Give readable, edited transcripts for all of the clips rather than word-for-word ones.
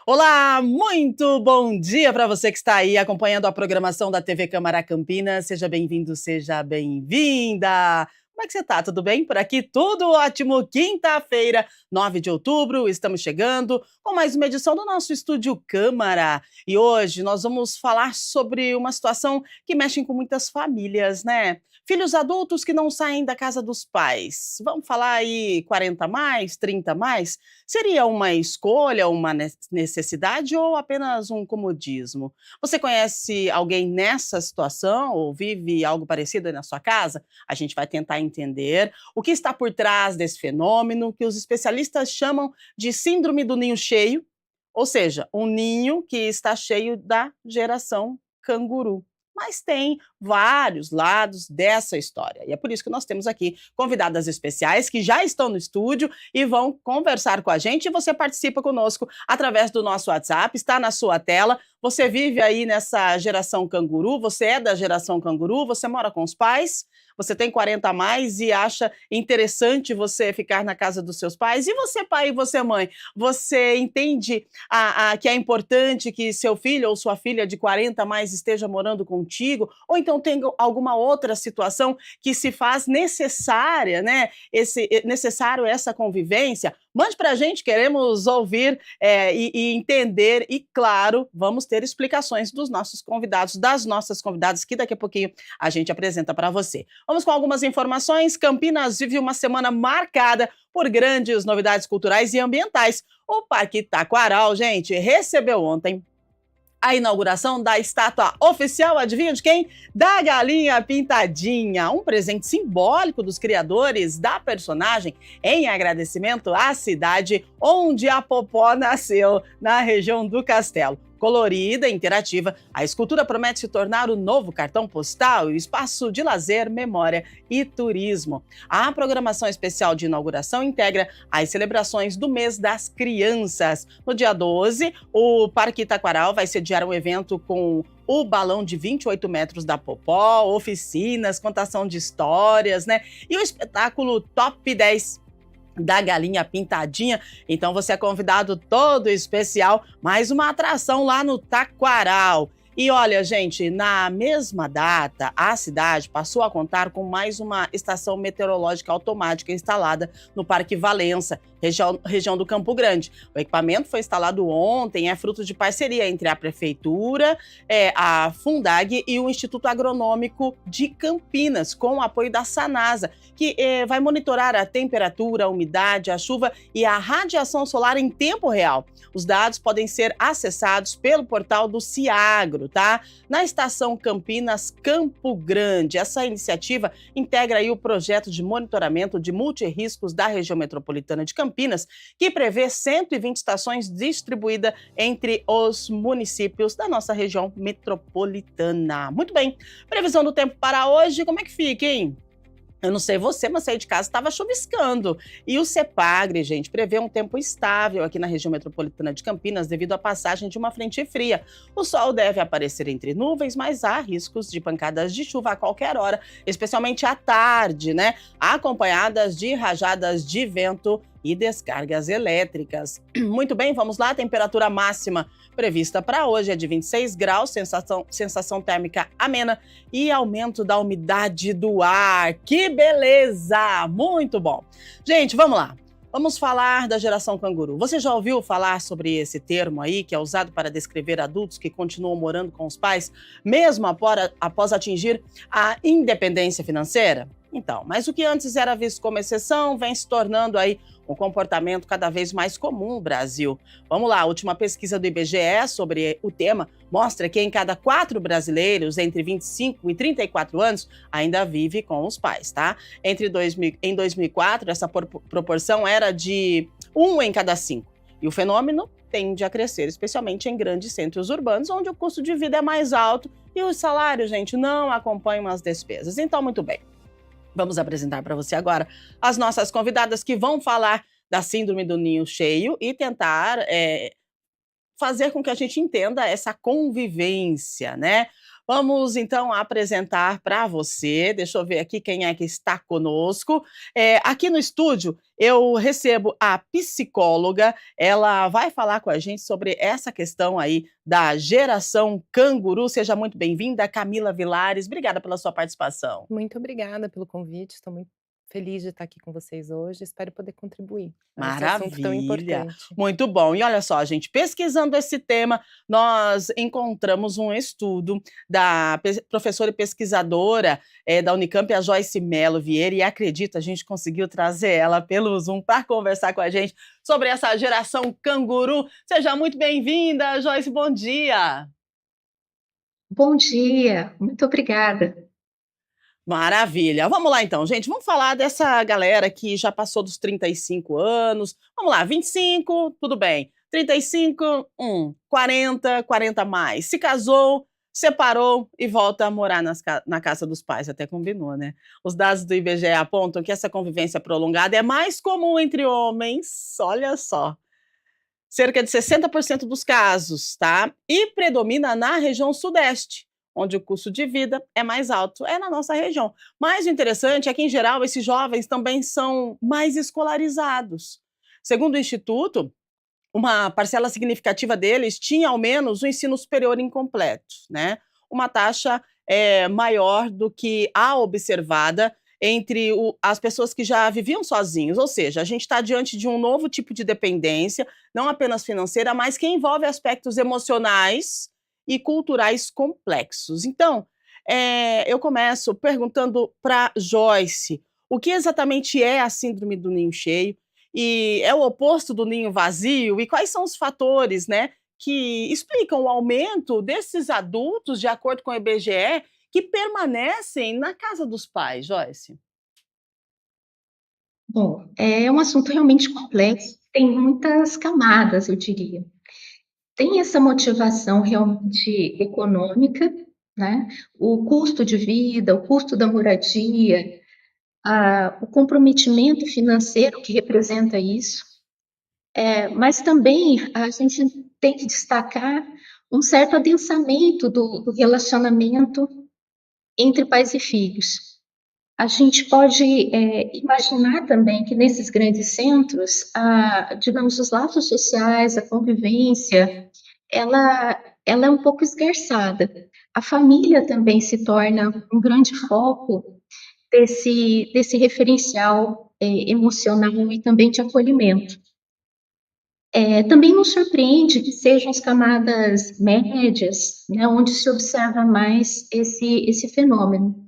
Olá, muito bom dia para você que está aí acompanhando a programação da TV Câmara Campinas. Seja bem-vindo, seja bem-vinda. Como é que você está? Tudo bem? Por aqui tudo ótimo. Quinta-feira, 9 de outubro, estamos chegando com mais uma edição do nosso Estúdio Câmara. E hoje nós vamos falar sobre uma situação que mexe com muitas famílias, né? Filhos adultos que não saem da casa dos pais. Vamos falar aí 40 mais, 30 mais? Seria uma escolha, uma necessidade ou apenas um comodismo? Você conhece alguém nessa situação ou vive algo parecido aí na sua casa? A gente vai tentar entender o que está por trás desse fenômeno que os especialistas chamam de síndrome do ninho cheio, ou seja, um ninho que está cheio da geração canguru. Mas tem vários lados dessa história. E é por isso que nós temos aqui convidadas especiais que já estão no estúdio e vão conversar com a gente. E você participa conosco através do nosso WhatsApp, está na sua tela. Você vive aí nessa geração canguru, você é da geração canguru, você mora com os pais, você tem 40 a mais e acha interessante você ficar na casa dos seus pais. E você, pai, e você, mãe, você entende que é importante que seu filho ou sua filha de 40 a mais esteja morando contigo? Ou então tem alguma outra situação que se faz necessária, né? Necessário essa convivência? Mande para a gente, queremos ouvir e entender e, claro, vamos ter explicações dos nossos convidados, das nossas convidadas, que daqui a pouquinho a gente apresenta para você. Vamos com algumas informações. Campinas vive uma semana marcada por grandes novidades culturais e ambientais. O Parque Taquaral, gente, recebeu ontem a inauguração da estátua oficial, adivinha de quem? Da Galinha Pintadinha, um presente simbólico dos criadores da personagem em agradecimento à cidade onde a Popó nasceu, na região do Castelo. Colorida e interativa, a escultura promete se tornar o novo cartão postal e o espaço de lazer, memória e turismo. A programação especial de inauguração integra as celebrações do mês das crianças. No dia 12, o Parque Taquaral vai sediar um evento com o balão de 28 metros da Popó, oficinas, contação de histórias, né? E o espetáculo Top 10 da Galinha Pintadinha. Então você é convidado todo especial, mais uma atração lá no Taquaral. E olha, gente, na mesma data, a cidade passou a contar com mais uma estação meteorológica automática instalada no Parque Valença, região do Campo Grande. O equipamento foi instalado ontem, é fruto de parceria entre a Prefeitura, a Fundag e o Instituto Agronômico de Campinas, com o apoio da Sanasa, que vai monitorar a temperatura, a umidade, a chuva e a radiação solar em tempo real. Os dados podem ser acessados pelo portal do Ciagro, tá? Na estação Campinas Campo Grande. Essa iniciativa integra aí o projeto de monitoramento de multirriscos da região metropolitana de Campinas, que prevê 120 estações distribuídas entre os municípios da nossa região metropolitana. Muito bem. Previsão do tempo para hoje, como é que fica, hein? Eu não sei você, mas saí de casa, estava chuviscando. E o CEPAGRE, gente, prevê um tempo estável aqui na região metropolitana de Campinas devido à passagem de uma frente fria. O sol deve aparecer entre nuvens, mas há riscos de pancadas de chuva a qualquer hora, especialmente à tarde, né? Acompanhadas de rajadas de vento e descargas elétricas. Muito bem, vamos lá. A temperatura máxima prevista para hoje é de 26 graus, sensação térmica amena e aumento da umidade do ar. Que beleza! Muito bom. Gente, vamos lá. Vamos falar da geração canguru. Você já ouviu falar sobre esse termo aí, que é usado para descrever adultos que continuam morando com os pais, mesmo após atingir a independência financeira? Então, mas o que antes era visto como exceção vem se tornando aí um comportamento cada vez mais comum no Brasil. Vamos lá, a última pesquisa do IBGE sobre o tema mostra que em cada 4 brasileiros entre 25 e 34 anos ainda vive com os pais, tá? Em 2004, essa proporção era de 1 em cada 5. E o fenômeno tende a crescer, especialmente em grandes centros urbanos, onde o custo de vida é mais alto e os salários, gente, não acompanham as despesas. Então, muito bem. Vamos apresentar para você agora as nossas convidadas que vão falar da síndrome do ninho cheio e tentar fazer com que a gente entenda essa convivência, né? Vamos então apresentar para você, deixa eu ver aqui quem é que está conosco. Aqui no estúdio eu recebo a psicóloga, ela vai falar com a gente sobre essa questão aí da geração canguru. Seja muito bem-vinda, Camila Vilares, obrigada pela sua participação. Muito obrigada pelo convite, estou muito feliz de estar aqui com vocês hoje, espero poder contribuir para esse assunto tão Maravilha, importante. muito bom. E olha só, gente, pesquisando esse tema, nós encontramos um estudo da professora e pesquisadora da Unicamp, a Joyce Mello Vieira, e acredita, a gente conseguiu trazer ela pelo Zoom para conversar com a gente sobre essa geração canguru. Seja muito bem-vinda, Joyce, bom dia. Bom dia, muito obrigada. Maravilha. Vamos lá então, gente, vamos falar dessa galera que já passou dos 35 anos. Vamos lá, 25, tudo bem. 35, 40, 40 mais. Se casou, separou e volta a morar na casa dos pais, até combinou, né? Os dados do IBGE apontam que essa convivência prolongada é mais comum entre homens, olha só. Cerca de 60% dos casos, tá? E predomina na região sudeste, onde o custo de vida é mais alto, é na nossa região. Mas o interessante é que, em geral, esses jovens também são mais escolarizados. Segundo o Instituto, uma parcela significativa deles tinha ao menos o ensino superior incompleto, né? Uma taxa maior do que a observada entre as pessoas que já viviam sozinhos, ou seja, a gente está diante de um novo tipo de dependência, não apenas financeira, mas que envolve aspectos emocionais e culturais complexos. Então, eu começo perguntando para Joyce, o que exatamente é a síndrome do ninho cheio? E é o oposto do ninho vazio? E quais são os fatores, né, que explicam o aumento desses adultos, de acordo com o IBGE, que permanecem na casa dos pais, Joyce? Bom, é um assunto realmente complexo, tem muitas camadas, eu diria. Tem essa motivação realmente econômica, né? O custo de vida, o custo da moradia, o comprometimento financeiro que representa isso, mas também a gente tem que destacar um certo adensamento do relacionamento entre pais e filhos. A gente pode imaginar também que nesses grandes centros, digamos, os laços sociais, a convivência, ela é um pouco esgarçada. A família também se torna um grande foco desse referencial emocional e também de acolhimento. Também nos surpreende que sejam as camadas médias, né, onde se observa mais esse fenômeno.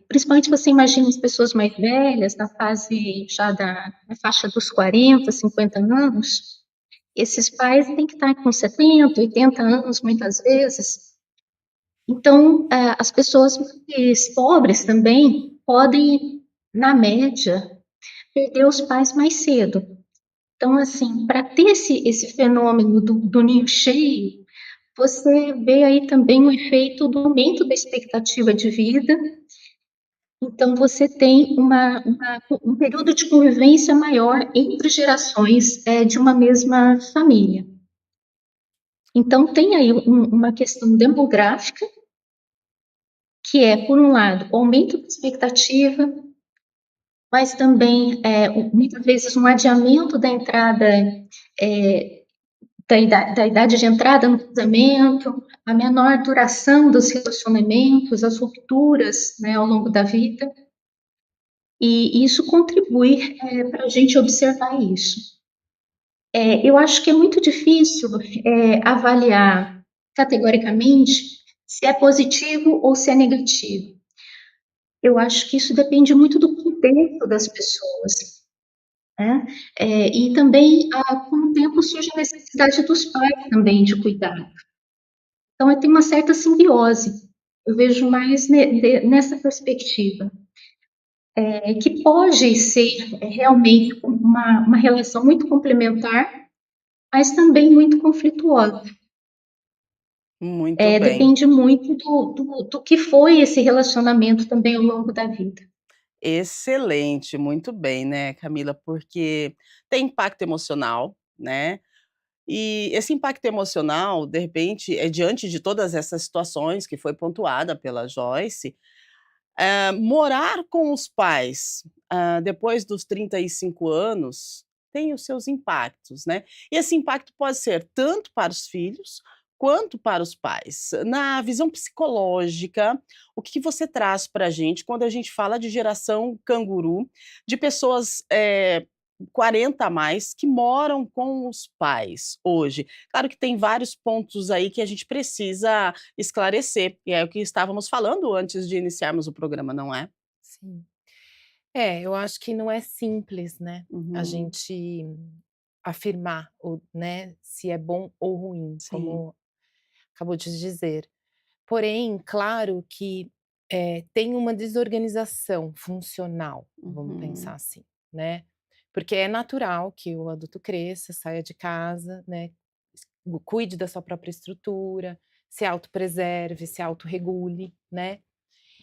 Principalmente você imagina as pessoas mais velhas, na fase já na faixa dos 40, 50 anos, esses pais têm que estar com 70, 80 anos muitas vezes. Então, as pessoas mais pobres também podem, na média, perder os pais mais cedo. Então, assim, para ter esse fenômeno do ninho cheio, você vê aí também o efeito do aumento da expectativa de vida. Então, você tem um período de convivência maior entre gerações de uma mesma família. Então, tem aí uma questão demográfica, que é, por um lado, o aumento da expectativa, mas também, muitas vezes, um adiamento da entrada, da idade de entrada no casamento, a menor duração dos relacionamentos, as rupturas, né, ao longo da vida. E isso contribui para a gente observar isso. Eu acho que é muito difícil avaliar categoricamente se é positivo ou se é negativo. Eu acho que isso depende muito do contexto das pessoas, né? E também, com o tempo, surge a necessidade dos pais também de cuidar. Então, tem uma certa simbiose. Eu vejo mais nessa perspectiva. Que pode ser realmente uma relação muito complementar, mas também muito conflituosa. Muito bem. Depende muito do que foi esse relacionamento também ao longo da vida. Excelente, muito bem, né, Camila, porque tem impacto emocional, né? E esse impacto emocional, de repente, é diante de todas essas situações que foi pontuada pela Joyce, morar com os pais, depois dos 35 anos, tem os seus impactos, né. E esse impacto pode ser tanto para os filhos, quanto para os pais. Na visão psicológica, o que que você traz para a gente quando a gente fala de geração canguru, de pessoas, 40 a mais, que moram com os pais hoje? Claro que tem vários pontos aí que a gente precisa esclarecer, e é o que estávamos falando antes de iniciarmos o programa, não é? Sim. É, eu acho que não é simples, né, a Uhum. gente afirmar o né, se é bom ou ruim, Sim. como acabou de dizer. Porém, claro que, tem uma desorganização funcional, vamos pensar Uhum. assim, né. Porque é natural que o adulto cresça, saia de casa, né, cuide da sua própria estrutura, se autopreserve, se autorregule, né.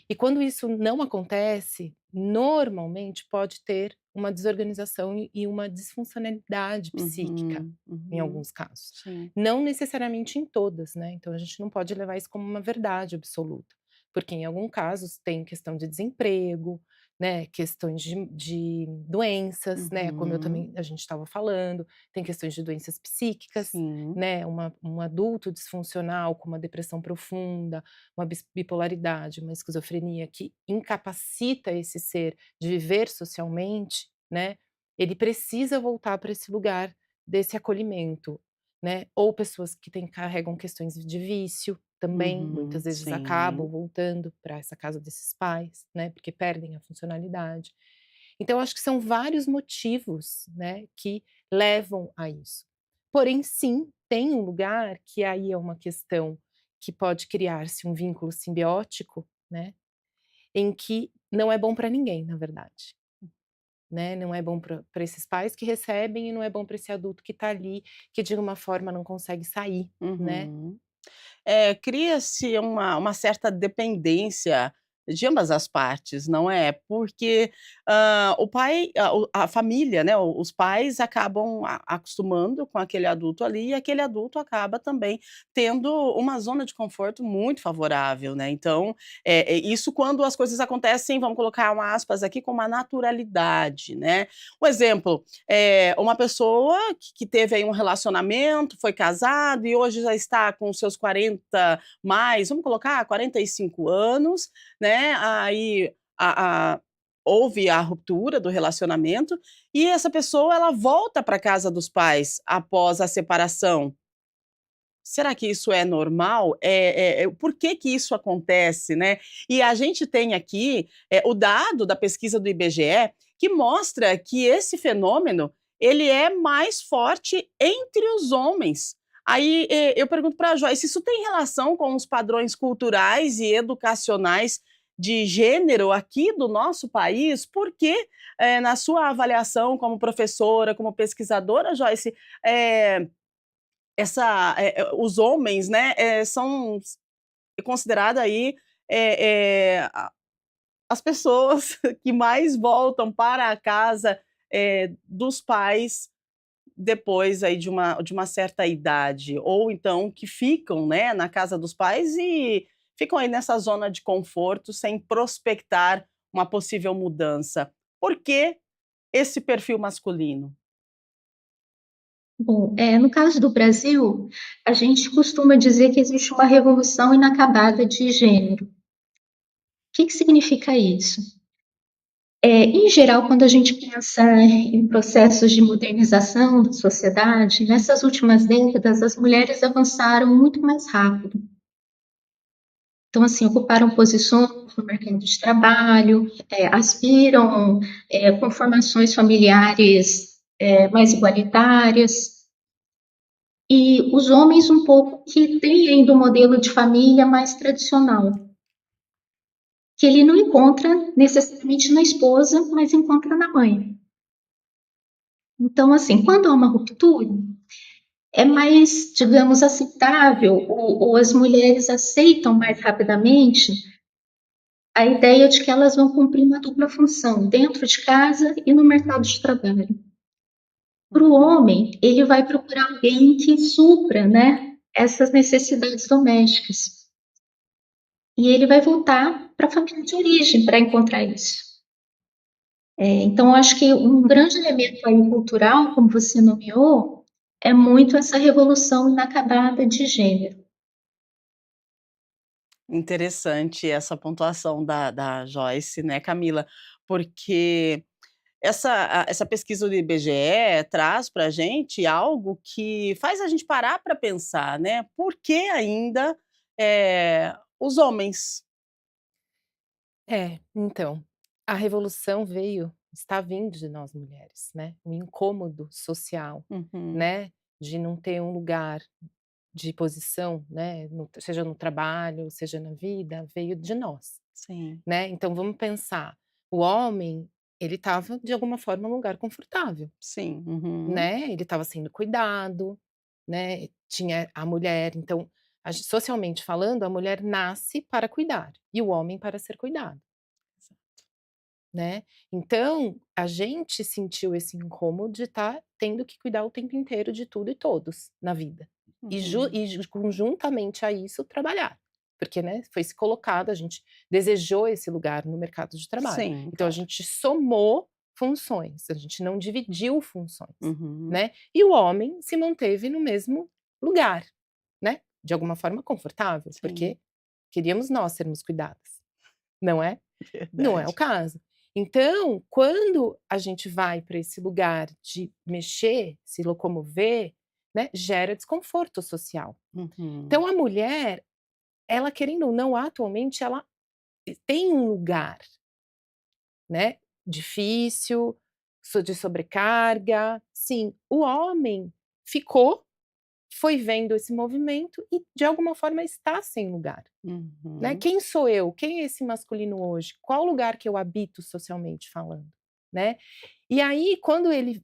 E quando isso não acontece, normalmente pode ter uma desorganização e uma disfuncionalidade psíquica, Uhum, em uhum. alguns casos. Sim. Não necessariamente em todas, né, então a gente não pode levar isso como uma verdade absoluta, porque em algum casos tem questão de desemprego, né, questões de doenças, né, como eu Uhum. também a gente estava falando, tem questões de doenças psíquicas, Sim. né, um adulto disfuncional com uma depressão profunda, uma bipolaridade, uma esquizofrenia que incapacita esse ser de viver socialmente, né, ele precisa voltar para esse lugar desse acolhimento, né. Ou pessoas que carregam questões de vício também, muitas Uhum. vezes acabam Sim. voltando para essa casa desses pais, né, porque perdem a funcionalidade. Então acho que são vários motivos, né, que levam a isso. Porém, sim, tem um lugar que aí é uma questão que pode criar-se um vínculo simbiótico, né, em que não é bom para ninguém, na verdade, né, não é bom para esses pais que recebem e não é bom para esse adulto que está ali, que de alguma forma não consegue sair, né. Uhum. Cria-se uma certa dependência de ambas as partes, não é? Porque, o pai a família, né, os pais acabam acostumando com aquele adulto ali, e aquele adulto acaba também tendo uma zona de conforto muito favorável, né. Então, isso quando as coisas acontecem, vamos colocar uma aspas aqui, com uma naturalidade, né. Um exemplo, uma pessoa que teve aí um relacionamento, foi casado e hoje já está com os seus 40 mais, vamos colocar 45 anos, né, aí houve a ruptura do relacionamento e essa pessoa ela volta para casa dos pais após a separação. Será que isso é normal? Por que que isso acontece, né? E a gente tem aqui, o dado da pesquisa do IBGE, que mostra que esse fenômeno, ele é mais forte entre os homens. Aí, eu pergunto pra Joyce, isso tem relação com os padrões culturais e educacionais de gênero aqui do nosso país? Por que, na sua avaliação como professora, como pesquisadora, Joyce, eh os homens, né, são considerada aí, a as pessoas que mais voltam para a casa, dos pais depois aí de uma certa idade, ou então que ficam, né, na casa dos pais e ficam aí nessa zona de conforto sem prospectar uma possível mudança. Por que esse perfil masculino? Bom, no caso do Brasil, a gente costuma dizer que existe uma revolução inacabada de gênero. O que que significa isso? Em geral, quando a gente pensa em processos de modernização da sociedade, nessas últimas décadas, as mulheres avançaram muito mais rápido. Então, assim, ocuparam posições no mercado de trabalho, aspiram, com formações familiares, mais igualitárias. E os homens um pouco que têm ainda um modelo de família mais tradicional, que ele não encontra necessariamente na esposa, mas encontra na mãe. Então, assim, quando há uma ruptura, é mais, digamos, aceitável, ou as mulheres aceitam mais rapidamente a ideia de que elas vão cumprir uma dupla função, dentro de casa e no mercado de trabalho. Para o homem, ele vai procurar alguém que supra, né, essas necessidades domésticas. E ele vai voltar para a família de origem para encontrar isso. Então, eu acho que um grande elemento aí cultural, como você nomeou, é muito essa revolução inacabada de gênero. Interessante essa pontuação da Joyce, né, Camila, porque essa pesquisa do IBGE traz para a gente algo que faz a gente parar para pensar, né, por que ainda, os homens. Então, a revolução está vindo de nós mulheres, né, o incômodo social, Uhum, né, de não ter um lugar de posição, né, seja no trabalho, seja na vida, veio de nós, sim, né. Então vamos pensar, o homem, ele estava de alguma forma num lugar confortável, sim, uhum, né, ele estava sendo cuidado, né, tinha a mulher, então, socialmente falando, a mulher nasce para cuidar, e o homem para ser cuidado. Né. Então, a gente sentiu esse incômodo de estar tendo que cuidar o tempo inteiro de tudo e todos na vida. uhum, Conjuntamente a isso trabalhar, porque, né, foi se colocado, a gente desejou esse lugar no mercado de trabalho. sim, Então a claro, gente somou funções, a gente não dividiu funções, uhum, né. E o homem se manteve no mesmo lugar, né, de alguma forma confortável, sim, porque queríamos nós sermos cuidadas, não é? Não é o verdade, caso. Então, quando a gente vai para esse lugar de mexer, se locomover, né, gera desconforto social. uhum, Então a mulher, ela querendo ou não, atualmente ela tem um lugar, né, difícil, de sobrecarga, sim. O homem ficou, foi vendo esse movimento e de alguma forma está sem lugar. Né, uhum, quem sou eu? Quem é esse masculino hoje? Qual lugar que eu habito socialmente falando, né? E aí quando ele,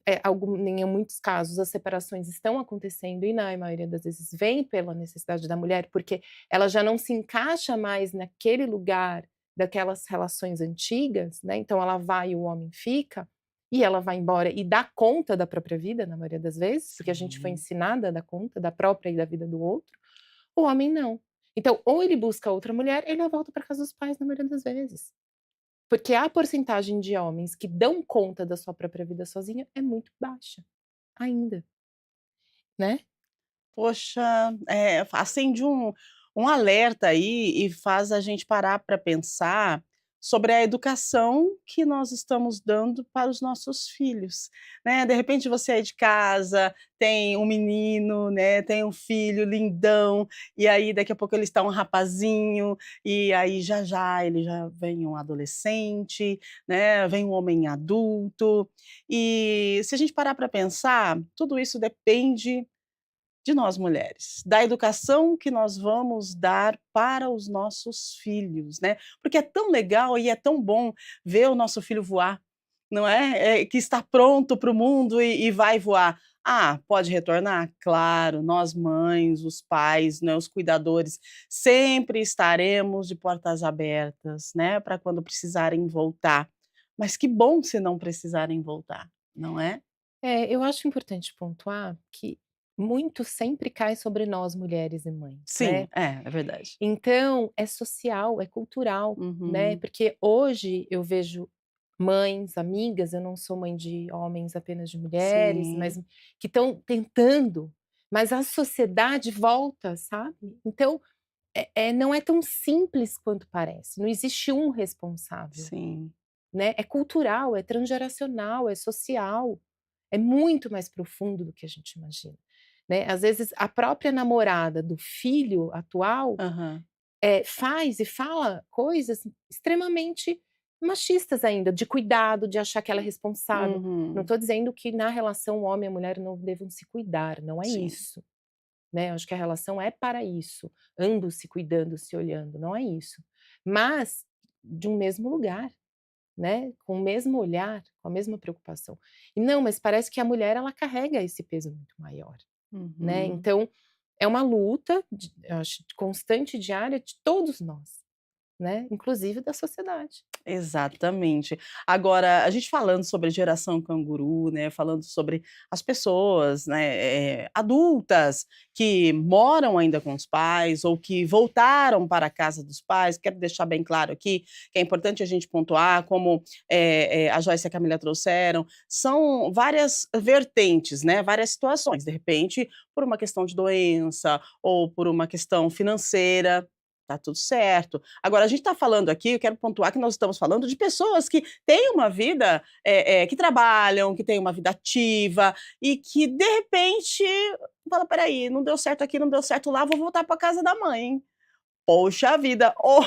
em muitos casos as separações estão acontecendo e na maioria das vezes vem pela necessidade da mulher, porque ela já não se encaixa mais naquele lugar daquelas relações antigas, né, então ela vai e o homem fica, e ela vai embora e dá conta da própria vida na maioria das vezes, porque a gente foi sim. ensinada a dar conta da própria e da vida do outro, o homem não. Então, ou ele busca outra mulher, ele volta para casa dos pais na maioria das vezes. Porque a porcentagem de homens que dão conta da sua própria vida sozinha é muito baixa, ainda, né. Poxa, acende um alerta aí e faz a gente parar para pensar sobre a educação que nós estamos dando para os nossos filhos, né. De repente você aí de casa tem um menino, né, tem um filho lindão, e aí daqui a pouco ele está um rapazinho, e aí já já ele já vem um adolescente, né, vem um homem adulto, e se a gente parar para pensar, tudo isso depende de nós mulheres, da educação que nós vamos dar para os nossos filhos, né. Porque é tão legal e é tão bom ver o nosso filho voar, não é? Que está pronto para o mundo e vai voar. Ah, pode retornar? Claro, nós mães, os pais, né, os cuidadores, sempre estaremos de portas abertas, né, para quando precisarem voltar. Mas que bom se não precisarem voltar, não é? Eu acho importante pontuar que muito sempre cai sobre nós mulheres e mães, Sim, né. é verdade. Então é social, é cultural, né, Uhum. porque hoje eu vejo mães, amigas, eu não sou mãe de homens, apenas de mulheres, mas Sim. que estão tentando, mas a sociedade volta, sabe. Então, não é tão simples quanto parece, não existe um responsável, Sim. né, é cultural, é transgeracional, é social, é muito mais profundo do que a gente imagina, né. Às vezes a própria namorada do filho atual, Aham. faz e fala coisas extremamente machistas ainda, de cuidado, de achar que ela é responsável. Não Uhum. estou dizendo que na relação o homem e a mulher não devam se cuidar, não é Sim. isso, né, eu acho que a relação é para isso, ambos se cuidando, se olhando, não é isso. Mas de um mesmo lugar, né, com o mesmo olhar, com a mesma preocupação. E não, mas parece que a mulher ela carrega esse peso muito maior, né, Uhum. então é uma luta, eu acho, constante, diária de todos nós, né, inclusive da sociedade. Exatamente. Agora, a gente falando sobre geração canguru, né, falando sobre as pessoas, né, adultas que moram ainda com os pais ou que voltaram para a casa dos pais, quero deixar bem claro aqui que é importante a gente pontuar, como a Joyce e a Camila trouxeram, são várias vertentes, né, várias situações. De repente, por uma questão de doença ou por uma questão financeira, tá tudo certo. Agora, a gente está falando aqui, eu quero pontuar que nós estamos falando de pessoas que têm uma vida, que trabalham, que têm uma vida ativa e que, de repente, fala: "Espera aí, não deu certo aqui, não deu certo lá, vou voltar para casa da mãe". Poxa vida! Ô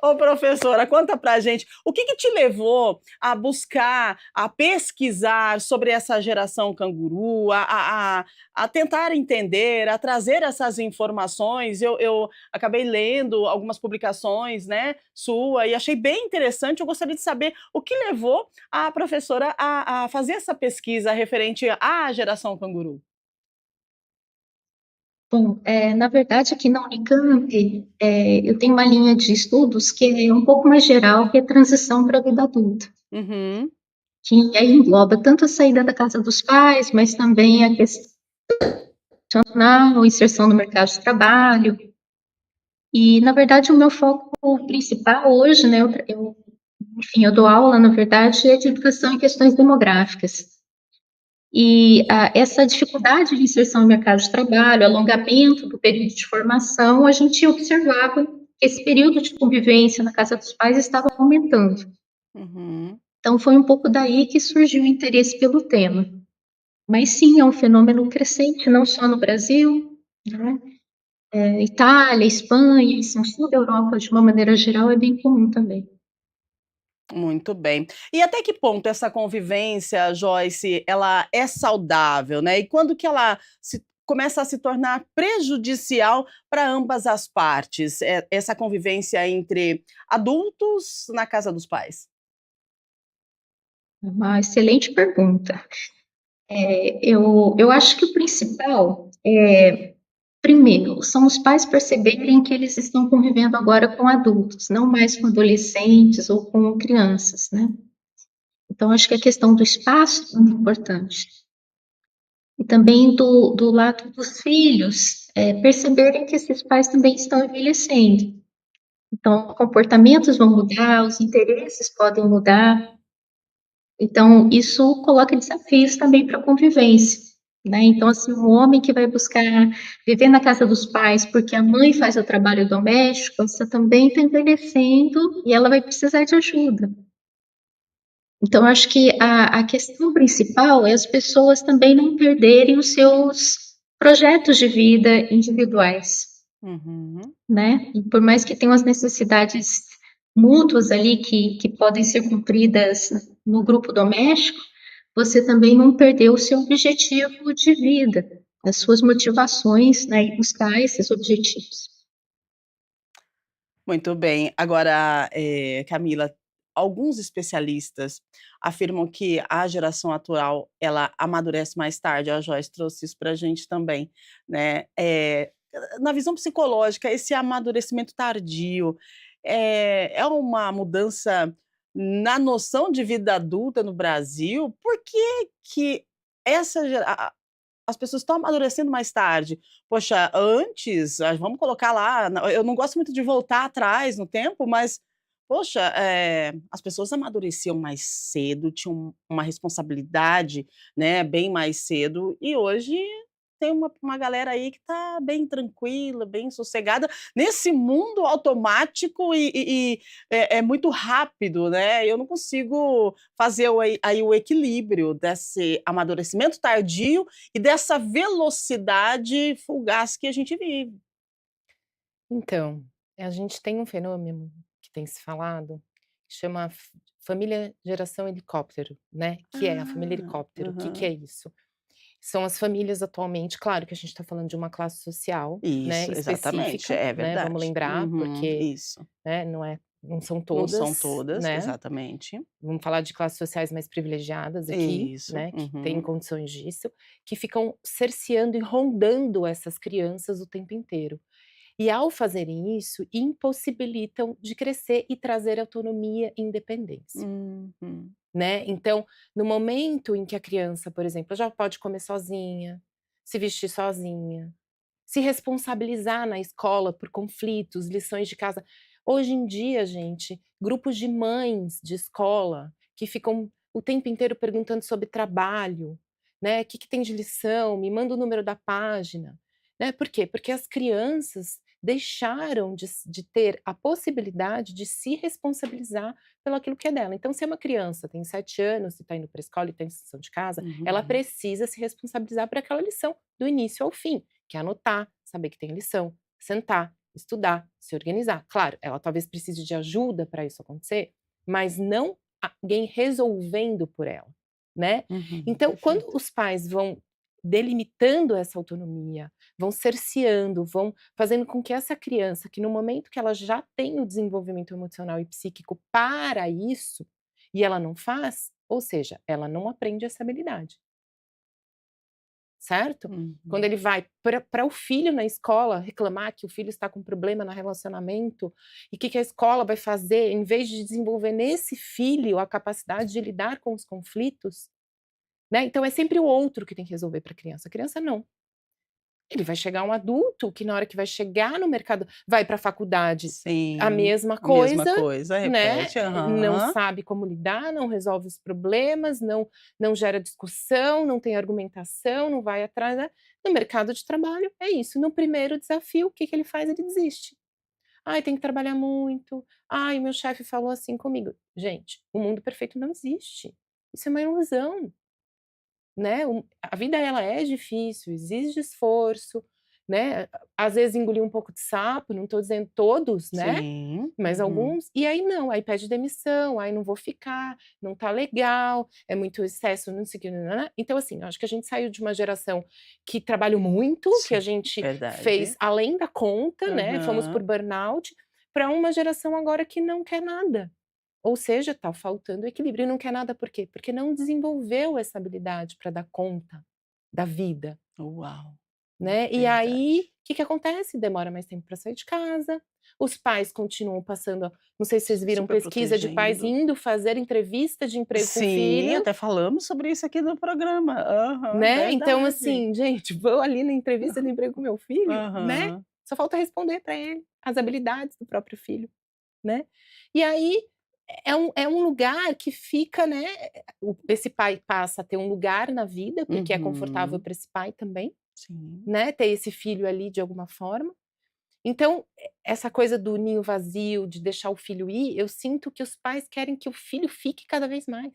ô professora, conta pra gente, o que que te levou a buscar, a pesquisar sobre essa geração canguru, a tentar entender, a trazer essas informações? Eu acabei lendo algumas publicações, né, sua e achei bem interessante, eu gostaria de saber o que levou a professora a fazer essa pesquisa referente à geração canguru. Bom, na verdade, aqui na Unicamp, eu tenho uma linha de estudos que é um pouco mais geral, que é transição para a vida adulta, Uhum, que aí engloba tanto a saída da casa dos pais, mas também a questão profissional, inserção no mercado de trabalho. E, na verdade, o meu foco principal hoje, né, enfim, eu dou aula, na verdade, é de educação em questões demográficas. E essa dificuldade de inserção no mercado de trabalho, alongamento do período de formação, a gente observava que esse período de convivência na casa dos pais estava aumentando. uhum. Então, foi um pouco daí que surgiu o interesse pelo tema. Mas sim, é um fenômeno crescente, não só no Brasil, né? Itália, Espanha, isso no sul da Europa, de uma maneira geral, é bem comum também. Muito bem. E até que ponto essa convivência, Joyce, ela é saudável, né? E quando que ela começa a se tornar prejudicial para ambas as partes, essa convivência entre adultos na casa dos pais? É uma excelente pergunta. Eu acho que o principal é, primeiro, são os pais perceberem que eles estão convivendo agora com adultos, não mais com adolescentes ou com crianças, né? Então, acho que a questão do espaço é muito importante. E também do lado dos filhos, perceberem que esses pais também estão envelhecendo. Então, comportamentos vão mudar, os interesses podem mudar. Então, isso coloca desafios também para a convivência, né? Então, assim, um homem que vai buscar viver na casa dos pais porque a mãe faz o trabalho doméstico, essa também está envelhecendo e ela vai precisar de ajuda. Então, acho que a questão principal é as pessoas também não perderem os seus projetos de vida individuais, Uhum. né? E por mais que tenham as necessidades mútuas ali que podem ser cumpridas no grupo doméstico, você também não perdeu o seu objetivo de vida, as suas motivações, né, e buscar esses objetivos. Muito bem. Agora, Camila, alguns especialistas afirmam que a geração atual, ela amadurece mais tarde, a Joyce trouxe isso para a gente também, né. Na visão psicológica, esse amadurecimento tardio, é uma mudança na noção de vida adulta no Brasil? Por que que essa gera as pessoas estão amadurecendo mais tarde. Poxa, antes, vamos colocar lá, eu não gosto muito de voltar atrás no tempo, mas, poxa, as pessoas amadureciam mais cedo, tinham uma responsabilidade, né, bem mais cedo, e hoje tem uma galera aí que está bem tranquila, bem sossegada, nesse mundo automático e é muito rápido, né, eu não consigo fazer o equilíbrio desse amadurecimento tardio e dessa velocidade fugaz que a gente vive. Então, a gente tem um fenômeno que tem se falado, que chama família geração helicóptero, né, que é a família helicóptero. O que que é Aham. isso? São as famílias atualmente, claro que a gente está falando de uma classe social, né, Isso, exatamente, específica, é né, vamos verdade. lembrar, Uhum, porque, isso. né, não são Não são todas, todas, né, exatamente. vamos falar de classes sociais mais privilegiadas aqui, Isso, né, que têm uhum. condições disso, que ficam cerceando e rondando essas crianças o tempo inteiro. E ao fazerem isso, impossibilitam de crescer e trazer autonomia e independência, Uhum. né. Então, no momento em que a criança, por exemplo, já pode comer sozinha, se vestir sozinha, se responsabilizar na escola por conflitos, lições de casa. Hoje em dia, gente, grupos de mães de escola que ficam o tempo inteiro perguntando sobre trabalho, né, que tem de lição, me manda o número da página, né, por quê? Porque as crianças deixaram de ter a possibilidade de se responsabilizar pelo aquilo que é dela. Então, se é uma criança, tem 7 anos e está indo para a escola e tem lição de casa, ela Uhum. precisa se responsabilizar por aquela lição, do início ao fim, que é anotar, saber que tem lição, sentar, estudar, se organizar. Claro, ela talvez precise de ajuda para isso acontecer, mas não alguém resolvendo por ela, né. Uhum. Então, quando Perfeito. os pais vão delimitando essa autonomia, vão cerceando, vão fazendo com que essa criança, que no momento que ela já tem o desenvolvimento emocional e psíquico para isso, e ela não faz, ou seja, ela não aprende essa habilidade. Certo? Quando Uhum. ele vai para o filho na escola reclamar que o filho está com problema no relacionamento, e que a escola vai fazer, em vez de desenvolver nesse filho a capacidade de lidar com os conflitos, né, então é sempre o outro que tem que resolver para a criança não. Ele vai chegar um adulto que na hora que vai chegar no mercado vai para a faculdade, a Sim, mesma a mesma coisa, coisa, né, repete. não Aham. sabe como lidar, não resolve os problemas, não gera discussão, não tem argumentação, não vai atrás, né. No mercado de trabalho é isso, no primeiro desafio, o que que ele faz? Ele desiste. "Ai, tem que trabalhar muito. Ai, o meu chefe falou assim comigo". Gente, o mundo perfeito não existe. Isso é uma ilusão. Né, a vida ela é difícil, exige esforço, né, às vezes engolir um pouco de sapo, não estou dizendo todos, né, Sim. mas Uhum. alguns, e aí não, aí pede demissão, aí não vou ficar, não tá legal, é muito excesso, não sei o que, nã-nã-nã. Então assim, eu acho que a gente saiu de uma geração que trabalhou muito, que a Sim, gente fez verdade. além da conta, né, fomos por Aham. burnout, para uma geração agora que não quer nada. Ou seja, está faltando equilíbrio e não quer nada por quê? Porque não desenvolveu essa habilidade para dar conta da vida, Uau, né. E aí, verdade. o que que acontece? Demora mais tempo para sair de casa, os pais continuam passando não sei se vocês viram Super pesquisa de pais protegendo. indo fazer entrevista de emprego com o Sim, filho, até falamos sobre isso aqui no programa. Aham, né. Então verdade. assim, gente, vou ali na entrevista de emprego com meu filho, né, Aham. só falta responder para ele as habilidades do próprio filho. Né. E aí, é um lugar que fica, né, esse pai passa a ter um lugar na vida, porque é confortável Uhum. para esse pai também, Sim. né, ter esse filho ali de alguma forma. Então, essa coisa do ninho vazio, de deixar o filho ir, eu sinto que os pais querem que o filho fique cada vez mais,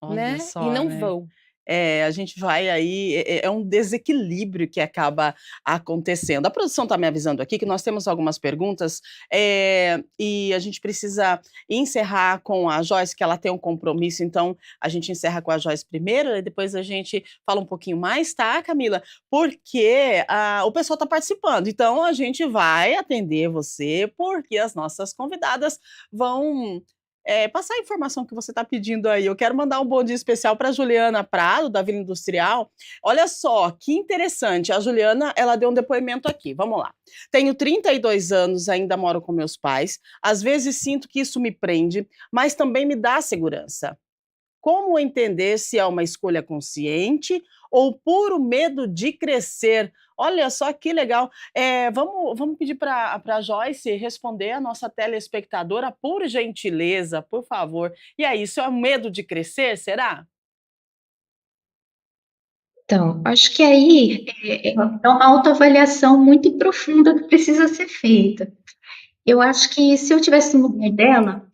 Olha né, e só, não né. vão. É, a gente vai aí é um desequilíbrio que acaba acontecendo. A produção está me avisando aqui que nós temos algumas perguntas, e a gente precisa encerrar com a Joyce, que ela tem um compromisso, então a gente encerra com a Joyce primeiro e depois a gente fala um pouquinho mais, tá, Camila? Porque, o pessoal está participando, então a gente vai atender você, porque as nossas convidadas vão passar a informação que você está pedindo aí. Eu quero mandar um bom dia especial para Juliana Prado, da Vila Industrial. Olha só, que interessante. A Juliana, ela deu um depoimento aqui. Vamos lá. Tenho 32 anos, ainda moro com meus pais. Às vezes sinto que isso me prende, mas também me dá segurança. Como entender se é uma escolha consciente ou puro medo de crescer? Olha só que legal. Vamos pedir para a Joyce responder a nossa telespectadora, por gentileza, por favor. E aí, isso é um medo de crescer, será? Então, acho que aí é uma autoavaliação muito profunda que precisa ser feita. Eu acho que se eu tivesse no lugar dela,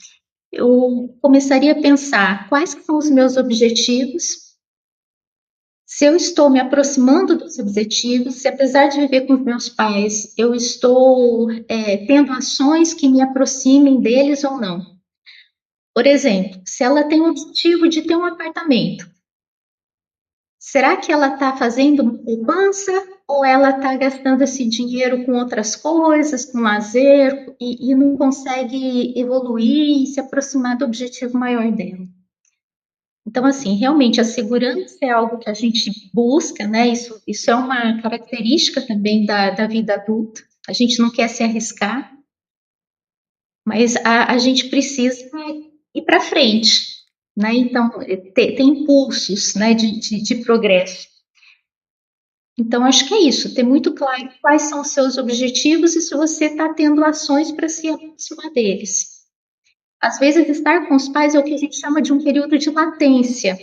eu começaria a pensar quais que são os meus objetivos, se eu estou me aproximando dos objetivos, se apesar de viver com os meus pais, eu estou tendo ações que me aproximem deles ou não. Por exemplo, se ela tem o objetivo de ter um apartamento, será que ela está fazendo uma poupança ou ela está gastando esse dinheiro com outras coisas, com lazer, e não consegue evoluir e se aproximar do objetivo maior dela? Então, assim, realmente a segurança é algo que a gente busca, né? Isso é uma característica também da vida adulta. A gente não quer se arriscar, mas a gente precisa ir para frente, né? Então, tem impulsos, né, de progresso. Então, acho que é isso, ter muito claro quais são os seus objetivos e se você está tendo ações para se aproximar deles. Às vezes, estar com os pais é o que a gente chama de um período de latência,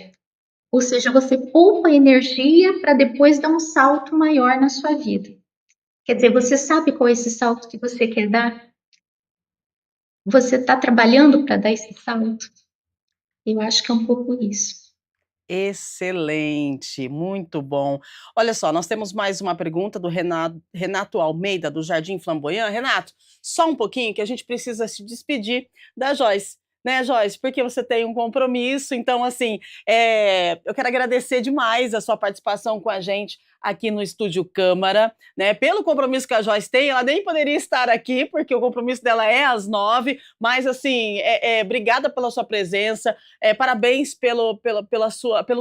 ou seja, você poupa energia para depois dar um salto maior na sua vida. Quer dizer, você sabe qual é esse salto que você quer dar? Você está trabalhando para dar esse salto? Eu acho que é um pouco isso. Excelente, muito bom. Olha só, nós temos mais uma pergunta do Renato Almeida, do Jardim Flamboyant. Renato, só um pouquinho que a gente precisa se despedir da Joyce, né, Joyce? Porque você tem um compromisso. Então, assim, eu quero agradecer demais a sua participação com a gente aqui no Estúdio Câmara, né? Pelo compromisso que a Joyce tem, ela nem poderia estar aqui, porque o compromisso dela é às 9, mas assim, obrigada pela sua presença. Parabéns pelo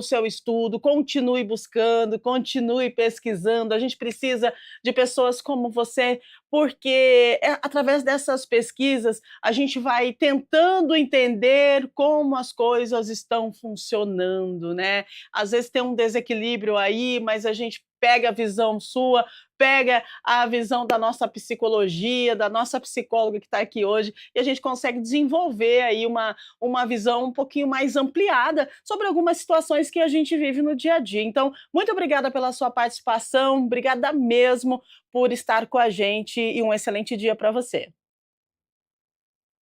seu estudo, continue buscando, continue pesquisando. A gente precisa de pessoas como você, porque através dessas pesquisas a gente vai tentando entender como as coisas estão funcionando, né? Às vezes tem um desequilíbrio aí, mas a gente pega a visão sua, pega a visão da nossa psicologia, da nossa psicóloga que está aqui hoje, e a gente consegue desenvolver aí uma visão um pouquinho mais ampliada sobre algumas situações que a gente vive no dia a dia. Então, muito obrigada pela sua participação, obrigada mesmo por estar com a gente e um excelente dia para você.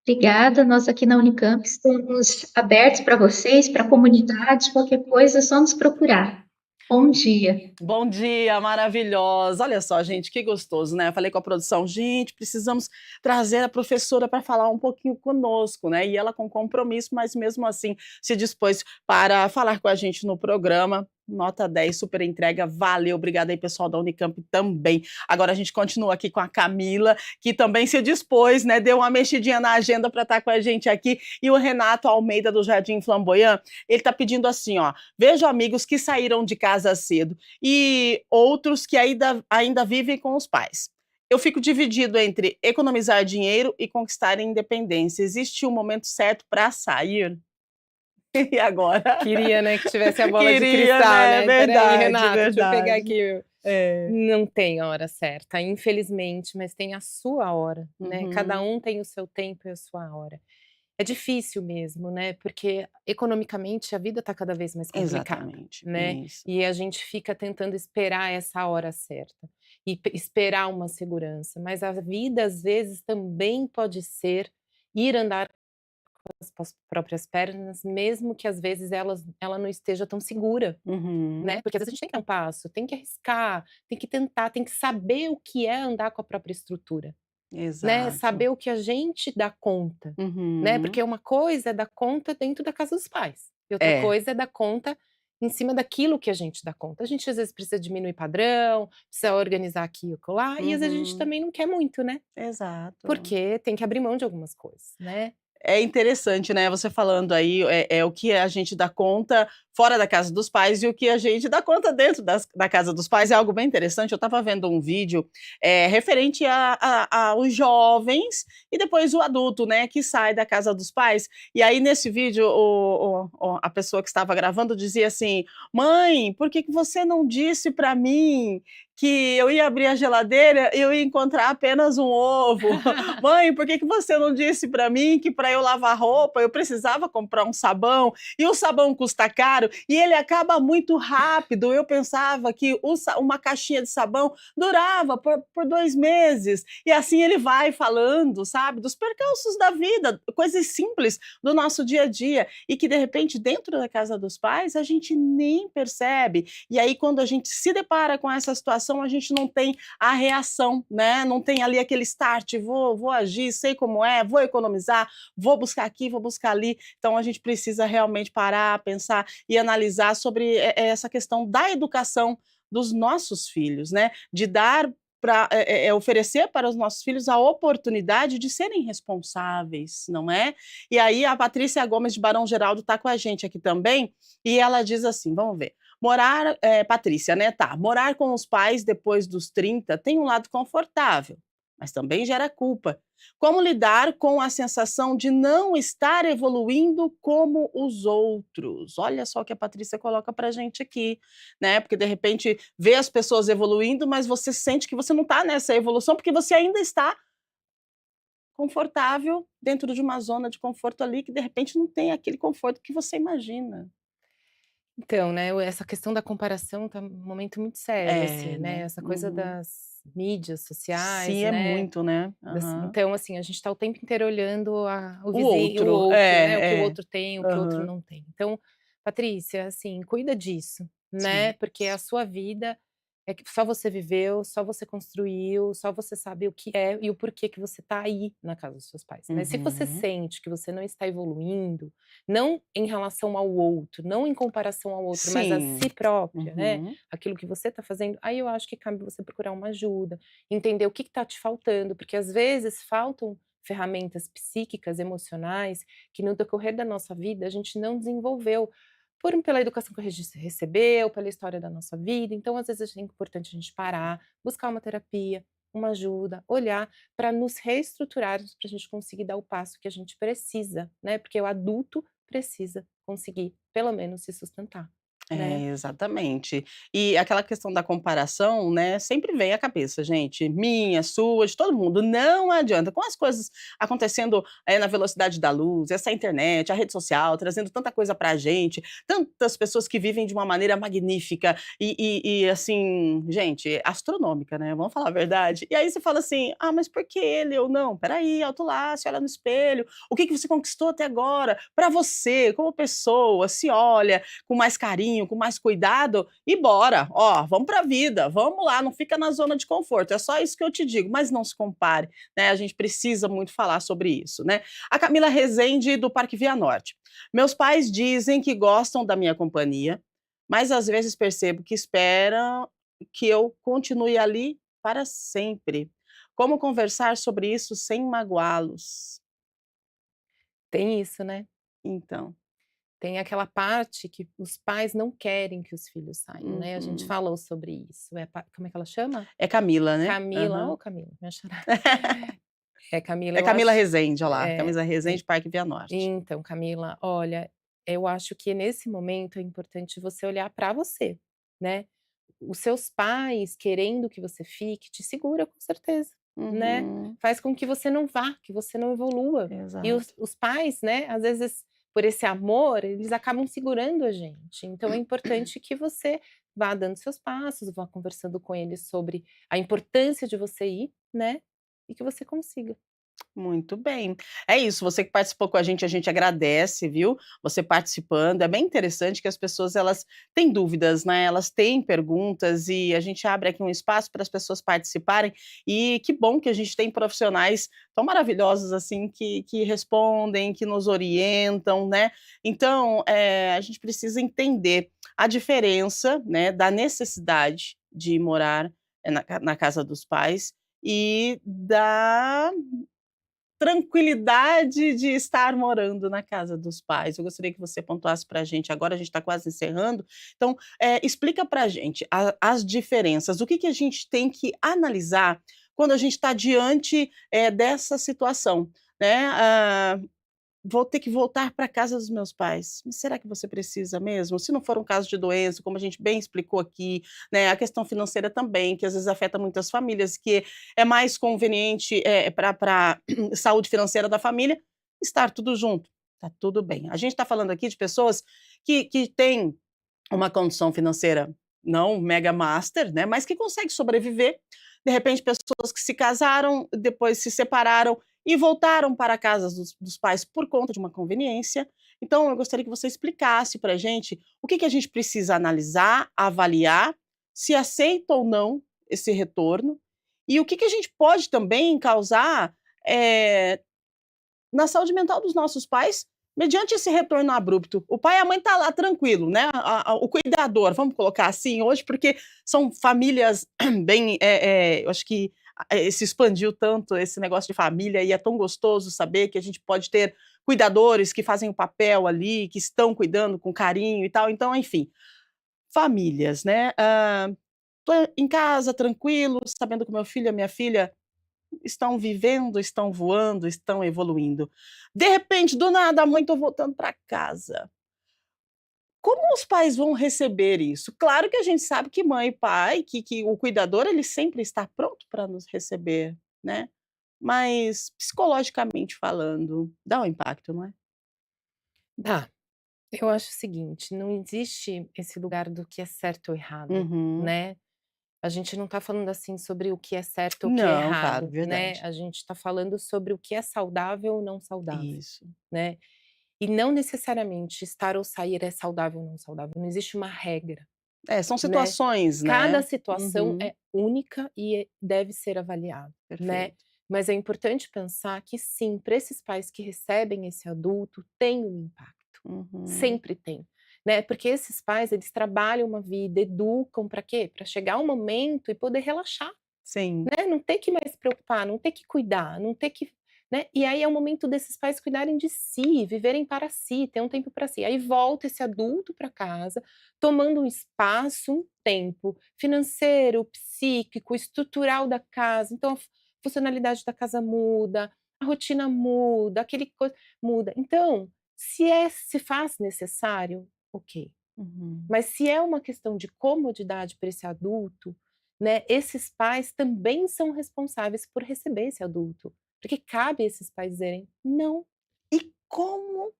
Obrigada, nós aqui na Unicamp estamos abertos para vocês, para a comunidade, qualquer coisa é só nos procurar. Bom dia. Bom dia, maravilhosa. Olha só, gente, que gostoso, né? Eu falei com a produção, gente, precisamos trazer a professora para falar um pouquinho conosco, né? E ela com compromisso, mas mesmo assim se dispôs para falar com a gente no programa. Nota 10, super entrega, valeu, obrigada aí pessoal da Unicamp também. Agora a gente continua aqui com a Camila, que também se dispôs, né? Deu uma mexidinha na agenda para estar com a gente aqui. E o Renato Almeida do Jardim Flamboyant, ele está pedindo assim, ó: vejo amigos que saíram de casa cedo e outros que ainda vivem com os pais. Eu fico dividido entre economizar dinheiro e conquistar a independência. Existe um momento certo para sair? E agora? Queria, né, que tivesse a bola de Queria, cristal, né? né. Espera aí, Verdade, Renato, deixa eu pegar verdade. aqui. É. Não tem a hora certa, infelizmente, mas tem a sua hora, né. Cada Uhum. um tem o seu tempo e a sua hora. É difícil mesmo, né, porque economicamente a vida está cada vez mais complicada, Exatamente, né, isso. e a gente fica tentando esperar essa hora certa, e esperar uma segurança, mas a vida às vezes também pode ser ir andar com as próprias pernas, mesmo que às vezes ela não esteja tão segura, Uhum. né, porque às vezes a gente tem que dar um passo, tem que arriscar, tem que tentar, tem que saber o que é andar com a própria estrutura. Né, Exato. saber o que a gente dá conta, né, porque Uhum. uma coisa é dar conta dentro da casa dos pais, e outra É, coisa é dar conta em cima daquilo que a gente dá conta. A gente às vezes precisa diminuir padrão, precisa organizar aqui e acolá, e às vezes a gente uhum. também não quer muito, né, Exato. porque tem que abrir mão de algumas coisas, né. É interessante, né, você falando aí, é o que a gente dá conta fora da casa dos pais e o que a gente dá conta dentro da casa dos pais, é algo bem interessante. Eu estava vendo um vídeo, referente a aos jovens e depois o adulto, né, que sai da casa dos pais, e aí nesse vídeo a pessoa que estava gravando dizia assim: "Mãe, por que que você não disse para mim que eu ia abrir a geladeira e eu ia encontrar apenas um ovo? Mãe, por que que você não disse para mim que para eu lavar roupa eu precisava comprar um sabão e o sabão custa caro e ele acaba muito rápido. Eu pensava que uma caixinha de sabão durava por 2 meses." E assim ele vai falando, sabe, dos percalços da vida, coisas simples do nosso dia a dia e que de repente dentro da casa dos pais a gente nem percebe. E aí quando a gente se depara com essa situação a gente não tem a reação, né? Não tem ali aquele start, vou agir, sei como é, vou economizar, vou buscar aqui, vou buscar ali. Então a gente precisa realmente parar, pensar e analisar sobre essa questão da educação dos nossos filhos, né? De dar para oferecer para os nossos filhos a oportunidade de serem responsáveis, não é? E aí a Patrícia Gomes de Barão Geraldo está com a gente aqui também, e ela diz assim, vamos ver. Patrícia, né? Tá. Morar com os pais depois dos 30 tem um lado confortável, mas também gera culpa. Como lidar com a sensação de não estar evoluindo como os outros? Olha só o que a Patrícia coloca pra gente aqui, né? Porque de repente vê as pessoas evoluindo, mas você sente que você não está nessa evolução porque você ainda está confortável dentro de uma zona de conforto ali que de repente não tem aquele conforto que você imagina. Então, né, essa questão da comparação tá um momento muito sério, É, assim, né, né? essa coisa Uhum. das mídias sociais, Sim, é né, muito, né? das Aham. então, assim, a gente tá o tempo inteiro olhando o O vizinho, o outro, outro, né, o que o é, é. outro tem, o que o outro Aham. não tem. Então, Patrícia, assim, cuida disso, né, Sim. porque a sua vida é que só você viveu, só você construiu, só você sabe o que é e o porquê que você tá aí na casa dos seus pais, né. Se você Uhum. sente que você não está evoluindo, não em relação ao outro, não em comparação ao outro, mas a Sim. si própria, né, Uhum. aquilo que você está fazendo, aí eu acho que cabe você procurar uma ajuda, entender o que está te faltando, porque às vezes faltam ferramentas psíquicas, emocionais, que no decorrer da nossa vida a gente não desenvolveu, pela educação que a gente recebeu, pela história da nossa vida. Então, às vezes, é importante a gente parar, buscar uma terapia, uma ajuda, olhar para nos reestruturarmos, para a gente conseguir dar o passo que a gente precisa, né? Porque o adulto precisa conseguir, pelo menos, se sustentar, É, né? exatamente. E aquela questão da comparação, né, sempre vem à cabeça, gente, minha, sua, de todo mundo, não adianta. Com as coisas acontecendo, na velocidade da luz, essa internet, a rede social, trazendo tanta coisa pra gente, tantas pessoas que vivem de uma maneira magnífica e assim, gente, astronômica, né, vamos falar a verdade. E aí você fala assim: "Ah, mas por que ele ou não? Espera aí, alto lá, se olha no espelho, o que que você conquistou até agora? Pra você, como pessoa, se olha, com mais carinho, com mais cuidado e bora, ó, vamos para a vida, vamos lá, não fica na zona de conforto, é só isso que eu te digo, mas não se compare, né, a gente precisa muito falar sobre isso, né. A Camila Rezende, do Parque Via Norte. Meus pais dizem que gostam da minha companhia, mas às vezes percebo que esperam que eu continue ali para sempre. Como conversar sobre isso sem magoá-los? Tem isso, né? Então. Tem aquela parte que os pais não querem que os filhos saiam, né, a gente Uhum. falou sobre isso, como é que ela chama? É Camila, né? Camila, Aham. ô Camila, minha xará. Camila, É eu Camila acho Rezende, olha lá, é, Camila Rezende, Parque Via Norte. então Camila, olha, eu acho que nesse momento é importante você olhar para você, né. Os seus pais querendo que você fique, te segura com certeza, né, Uhum, faz com que você não vá, que você não evolua. E os exato. os pais, né, às vezes, por esse amor, eles acabam segurando a gente, então é importante que você vá dando seus passos, vá conversando com eles sobre a importância de você ir, né, e que você consiga. Muito bem. É isso, você que participou com a gente agradece, viu, você participando. É bem interessante que as pessoas elas têm dúvidas, né, elas têm perguntas e a gente abre aqui um espaço para as pessoas participarem, e que bom que a gente tem profissionais tão maravilhosos assim que respondem, que nos orientam, né. Então, a gente precisa entender a diferença, né, da necessidade de morar, na casa dos pais e da tranquilidade de estar morando na casa dos pais. Eu gostaria que você pontuasse pra gente agora, a gente está quase encerrando, então, explica pra gente as diferenças, o que que a gente tem que analisar quando a gente está diante, dessa situação, né, vou ter que voltar para casa dos meus pais. Mas será que você precisa mesmo? Se não for um caso de doença, como a gente bem explicou aqui, né, a questão financeira também, que às vezes afeta muitas famílias, que é mais conveniente, para saúde financeira da família, estar tudo junto. Tá tudo bem. A gente está falando aqui de pessoas que têm uma condição financeira não mega master, né, mas que consegue sobreviver. De repente, pessoas que se casaram, depois se separaram e voltaram para a casa dos pais por conta de uma conveniência. Então, eu gostaria que você explicasse para a gente o que que a gente precisa analisar, avaliar, se aceita ou não esse retorno, e o que que a gente pode também causar, na saúde mental dos nossos pais, mediante esse retorno abrupto, o pai e a mãe tá lá tranquilo, né, o cuidador, vamos colocar assim hoje, porque são famílias bem, eu acho que se expandiu tanto esse negócio de família e é tão gostoso saber que a gente pode ter cuidadores que fazem o papel ali, que estão cuidando com carinho e tal, então enfim, famílias, né, tô em casa tranquilo, sabendo que meu filho e a minha filha estão vivendo, estão voando, estão evoluindo. De repente, do nada, a mãe tô voltando para casa. Como os pais vão receber isso? Claro que a gente sabe que mãe e pai, que o cuidador, ele sempre está pronto para nos receber, né. Mas, psicologicamente falando, dá um impacto, não é? Dá. Eu acho o seguinte, não existe esse lugar do que é certo ou errado, Uhum. né. A gente não tá falando, assim, sobre o que é certo ou o que é Não, claro, errado, né, verdade. a gente tá falando sobre o que é saudável ou não saudável, Isso. né. E não necessariamente estar ou sair é saudável ou não saudável, não existe uma regra, É, são né. situações, Cada né. situação Uhum. é única e deve ser avaliada, né. Perfeito. Mas é importante pensar que sim, para esses pais que recebem esse adulto, tem um impacto, Uhum. sempre tem, né, porque esses pais eles trabalham uma vida, educam para quê? Para chegar um momento e poder relaxar, Sim. né, não ter que mais se preocupar, não ter que cuidar, não ter que, né, e aí é o momento desses pais cuidarem de si, viverem para si, ter um tempo para si. Aí volta esse adulto para casa, tomando um espaço, um tempo financeiro, psíquico, estrutural da casa, então a funcionalidade da casa muda, a rotina muda, aquele coisa muda. Então, se faz necessário, ok. Uhum. Mas se é uma questão de comodidade para esse adulto, né, esses pais também são responsáveis por receber esse adulto, porque cabe a esses pais dizerem: "Não". E como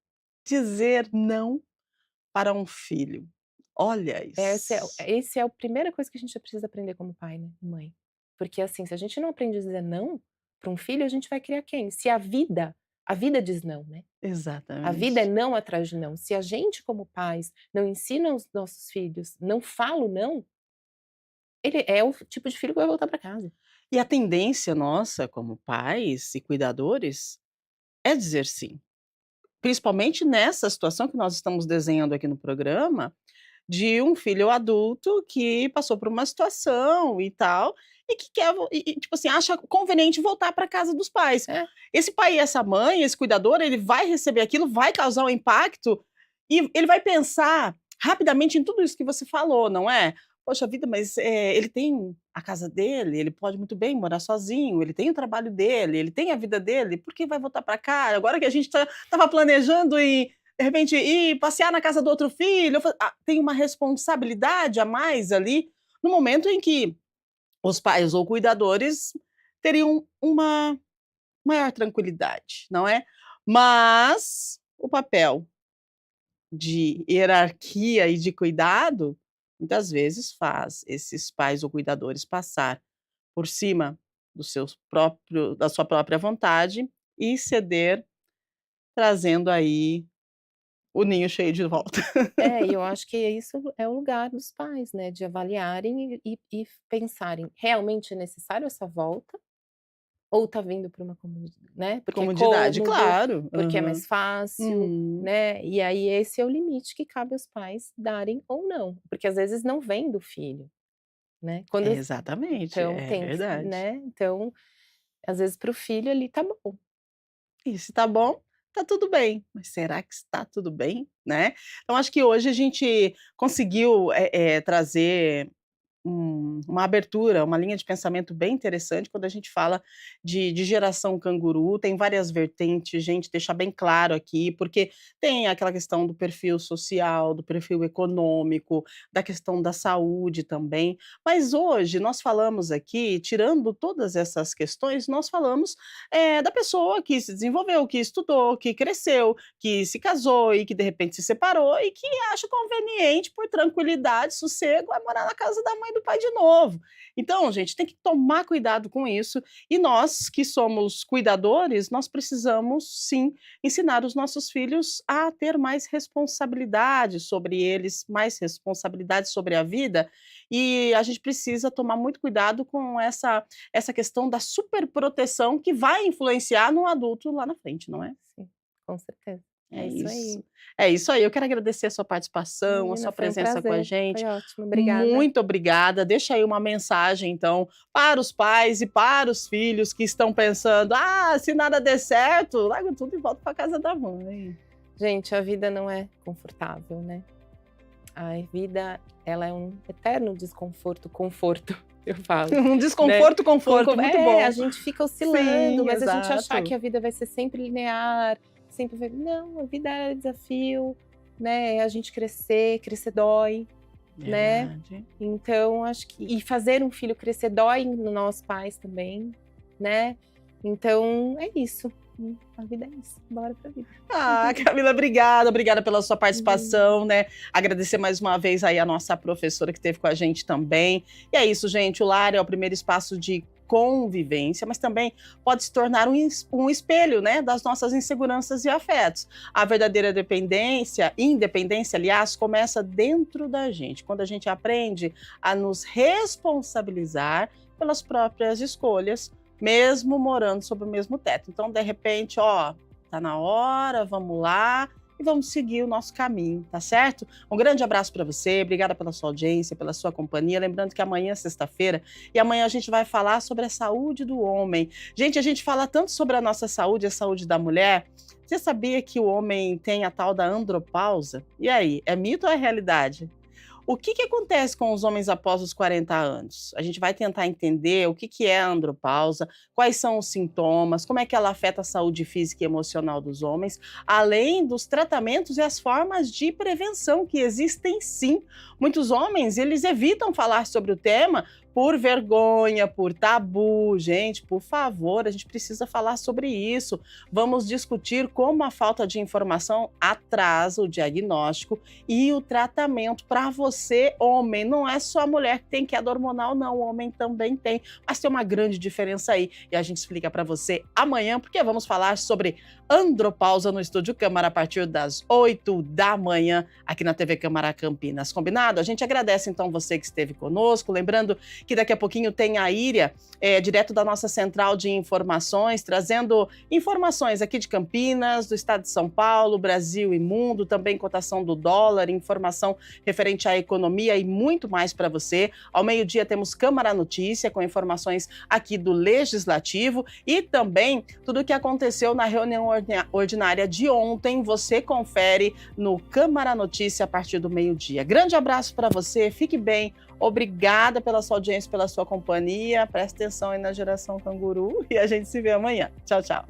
dizer não para um filho? Olha isso. Esse é a primeira coisa que a gente precisa aprender como pai, né, mãe. Porque, assim, se a gente não aprende a dizer não para um filho, a gente vai criar quem? Se a vida diz não, né. A vida é Exatamente. não atrás de não. Se a gente como pais não ensina os nossos filhos, não fala o não, ele é o tipo de filho que vai voltar para casa. E a tendência nossa, como pais e cuidadores, é dizer sim. Principalmente nessa situação que nós estamos desenhando aqui no programa, de um filho adulto que passou por uma situação e tal, e que quer tipo assim, acha conveniente voltar para casa dos pais. É. Esse pai e essa mãe, esse cuidador, ele vai receber aquilo, vai causar um impacto, e ele vai pensar rapidamente em tudo isso que você falou, não é? "Poxa vida, mas, ele tem a casa dele, ele pode muito bem morar sozinho, ele tem o trabalho dele, ele tem a vida dele, por que vai voltar para cá? Agora que a gente estava planejando em de repente, ir passear na casa do outro filho, tem uma responsabilidade a mais ali, no momento em que os pais ou cuidadores teriam uma maior tranquilidade, não é? Mas o papel de hierarquia e de cuidado, muitas vezes faz esses pais ou cuidadores passar por cima da sua própria vontade e ceder, trazendo aí o ninho cheio de volta. É, e eu acho que isso é o lugar dos pais, né, de avaliarem e pensarem: "Realmente é necessário essa volta? Ou tá vindo por uma né, porque é Comodidade, cômodo, claro. porque é Aham. mais fácil", Uhum. né, e aí esse é o limite que cabe aos pais darem ou não, porque às vezes não vem do filho, né, É, exatamente, então é tem que, verdade. né, então, às vezes para o filho ali tá bom. E se tá bom, tá tudo bem, mas será que está tudo bem, né? Então acho que hoje a gente conseguiu, trazer uma abertura, uma linha de pensamento bem interessante quando a gente fala de geração canguru, tem várias vertentes, gente, deixar bem claro aqui, porque tem aquela questão do perfil social, do perfil econômico, da questão da saúde também, mas hoje nós falamos aqui, tirando todas essas questões, nós falamos, da pessoa que se desenvolveu, que estudou, que cresceu, que se casou e que de repente se separou e que acha conveniente, por tranquilidade, sossego, é morar na casa da mãe e do pai de novo. Então, gente, tem que tomar cuidado com isso e nós que somos cuidadores, nós precisamos sim ensinar os nossos filhos a ter mais responsabilidade sobre eles, mais responsabilidade sobre a vida, e a gente precisa tomar muito cuidado com essa questão da superproteção que vai influenciar no adulto lá na frente, não é? Sim, com certeza. É É isso aí. isso. É isso aí. Eu quero agradecer a sua participação, a Menina, sua foi um presença com a prazer. gente. Foi ótimo, obrigada. Muito obrigada. Deixa aí uma mensagem, então, para os pais e para os filhos que estão pensando: ah, se nada der certo, larga tudo e volta para casa da mãe. Gente, a vida não é confortável, né? A vida, ela é um eterno desconforto, conforto, eu falo. Um desconforto, conforto, muito bom. A gente fica oscilando, Sim, mas a gente achar exato. que a vida vai ser sempre linear, sempre vai... Não, a vida é desafio, né? É a gente crescer dói, né? Verdade. Então, acho que... E fazer um filho crescer dói nos nossos pais também, né? Então, é isso. A vida é isso. Bora pra vida. Ah, Camila, obrigada pela sua participação, né? Agradecer mais uma vez aí a nossa professora que esteve com a gente também. E é isso, gente, o lar é o primeiro espaço de convivência, mas também pode se tornar um espelho, né, das nossas inseguranças e afetos. A verdadeira independência, aliás, começa dentro da gente, quando a gente aprende a nos responsabilizar pelas próprias escolhas, mesmo morando sob o mesmo teto. Então, de repente, ó, tá na hora, vamos lá e vamos seguir o nosso caminho, tá certo? Um grande abraço para você, obrigada pela sua audiência, pela sua companhia. Lembrando que amanhã é sexta-feira e amanhã a gente vai falar sobre a saúde do homem. Gente, a gente fala tanto sobre a nossa saúde, a saúde da mulher. Você sabia que o homem tem a tal da andropausa? E aí, é mito ou é realidade? O que acontece com os homens após os 40 anos? A gente vai tentar entender o que é a andropausa, quais são os sintomas, como é que ela afeta a saúde física e emocional dos homens, além dos tratamentos e as formas de prevenção que existem sim. Muitos homens, eles evitam falar sobre o tema por vergonha, por tabu. Gente, por favor, a gente precisa falar sobre isso. Vamos discutir como a falta de informação atrasa o diagnóstico e o tratamento para você, homem. Não é só a mulher que tem queda hormonal, não. O homem também tem. Mas tem uma grande diferença aí. E a gente explica para você amanhã, porque vamos falar sobre andropausa no Estúdio Câmara a partir das 8 da manhã aqui na TV Câmara Campinas. Combinado? A gente agradece então você que esteve conosco. Lembrando que daqui a pouquinho tem a Íria, direto da nossa central de informações, trazendo informações aqui de Campinas, do estado de São Paulo, Brasil e mundo, também cotação do dólar, informação referente à economia e muito mais para você. Ao meio-dia temos Câmara Notícia, com informações aqui do Legislativo e também tudo o que aconteceu na reunião ordinária de ontem. Você confere no Câmara Notícia a partir do meio-dia. Grande abraço para você, fique bem. Obrigada pela sua audiência, pela sua companhia. Presta atenção aí na Geração Canguru e a gente se vê amanhã. Tchau, tchau.